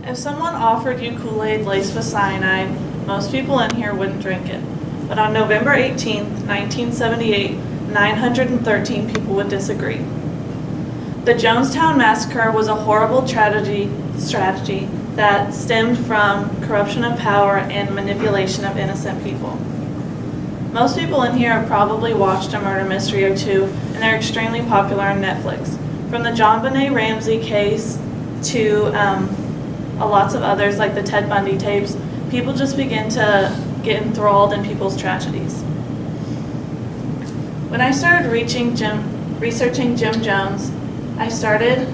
If someone offered you Kool-Aid laced with cyanide, most people in here wouldn't drink it. But on November 18th, 1978, 913 people would disagree. The Jonestown Massacre was a horrible strategy that stemmed from corruption of power and manipulation of innocent people. Most people in here have probably watched a murder mystery or two, and they're extremely popular on Netflix. From the John Benet Ramsey case to lots of others like the Ted Bundy tapes, people just begin to get enthralled in people's tragedies. When I started researching Jim Jones, I started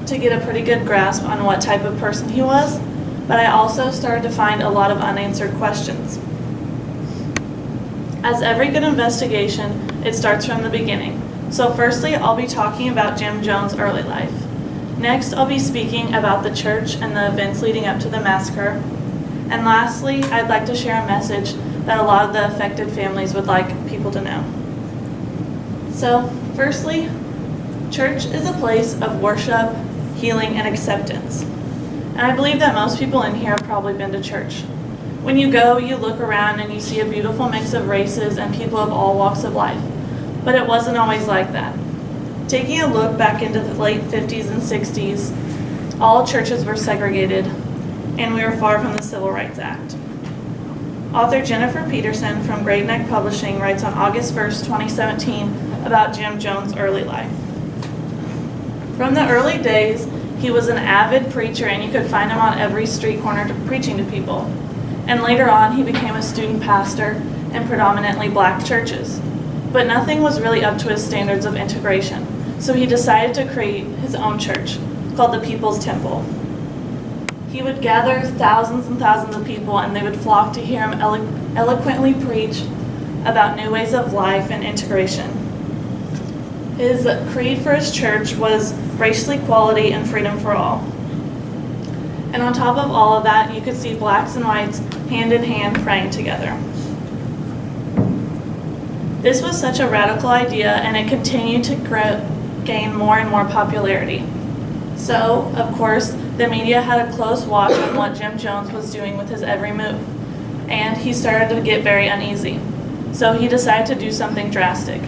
to get a pretty good grasp on what type of person he was, but I also started to find a lot of unanswered questions. As every good investigation, it starts from the beginning. So firstly, I'll be talking about Jim Jones' early life. Next, I'll be speaking about the church and the events leading up to the massacre. And lastly, I'd like to share a message that a lot of the affected families would like people to know. So, firstly, church is a place of worship, healing, and acceptance. And I believe that most people in here have probably been to church. When you go, you look around and you see a beautiful mix of races and people of all walks of life. But it wasn't always like that. Taking a look back into the late 50s and 60s, all churches were segregated, and we were far from the Civil Rights Act. Author Jennifer Peterson from Great Neck Publishing writes on August 1st, 2017 about Jim Jones' early life. From the early days, he was an avid preacher, and you could find him on every street corner preaching to people. And later on, he became a student pastor in predominantly black churches. But nothing was really up to his standards of integration, so he decided to create his own church, called the People's Temple. He would gather thousands and thousands of people, and they would flock to hear him eloquently preach about new ways of life and integration. His creed for his church was racial equality and freedom for all. And on top of all of that, you could see blacks and whites hand in hand praying together. This was such a radical idea, and it continued to gain more and more popularity. So, of course, the media had a close watch on what Jim Jones was doing with his every move, and he started to get very uneasy. So he decided to do something drastic.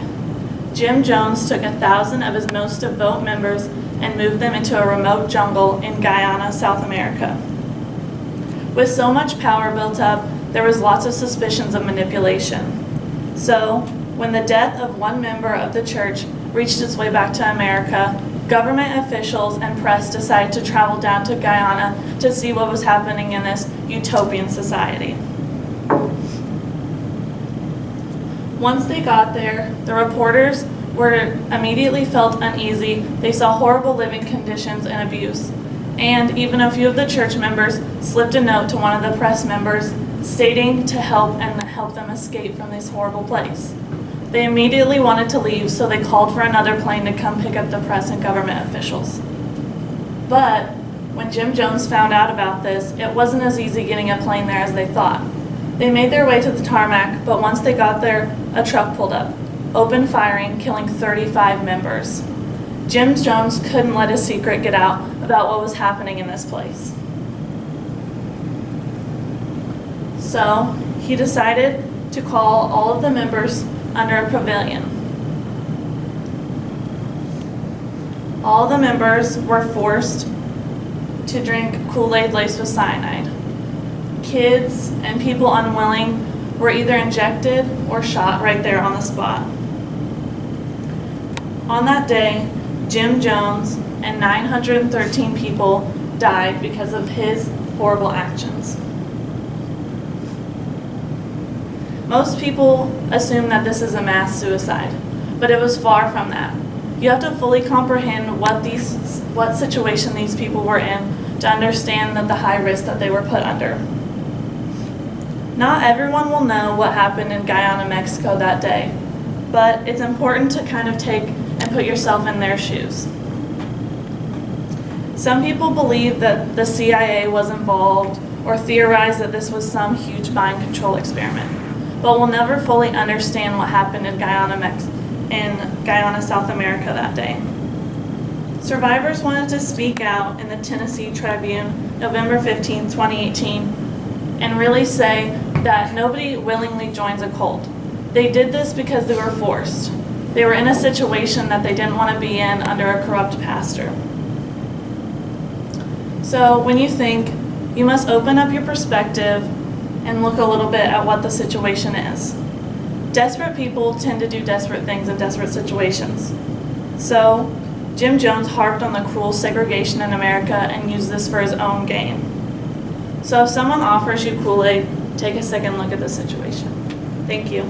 Jim Jones took 1,000 of his most devout members and moved them into a remote jungle in Guyana, South America. With so much power built up, there was lots of suspicions of manipulation. So, when the death of one member of the church reached its way back to America, government officials and press decided to travel down to Guyana to see what was happening in this utopian society. Once they got there, the reporters immediately felt uneasy. They saw horrible living conditions and abuse. And even a few of the church members slipped a note to one of the press members stating to help them escape from this horrible place. They immediately wanted to leave, so they called for another plane to come pick up the press and government officials. But when Jim Jones found out about this, it wasn't as easy getting a plane there as they thought. They made their way to the tarmac, but once they got there, a truck pulled up, opened firing, killing 35 members. Jim Jones couldn't let his secret get out about what was happening in this place. So he decided to call all of the members under a pavilion. All the members were forced to drink Kool-Aid laced with cyanide. Kids and people unwilling were either injected or shot right there on the spot. On that day, Jim Jones and 913 people died because of his horrible actions. Most people assume that this is a mass suicide, but it was far from that. You have to fully comprehend what situation these people were in to understand that the high risk that they were put under. Not everyone will know what happened in Guyana, Mexico that day, but it's important to kind of take and put yourself in their shoes. Some people believe that the CIA was involved or theorize that this was some huge mind control experiment, but we'll never fully understand what happened in Guyana, South America that day. Survivors wanted to speak out in the Tennessee Tribune, November 15, 2018, and really say that nobody willingly joins a cult. They did this because they were forced. They were in a situation that they didn't want to be in under a corrupt pastor. So when you think, you must open up your perspective and look a little bit at what the situation is. Desperate people tend to do desperate things in desperate situations. So Jim Jones harped on the cruel segregation in America and used this for his own gain. So if someone offers you Kool-Aid, take a second look at the situation. Thank you.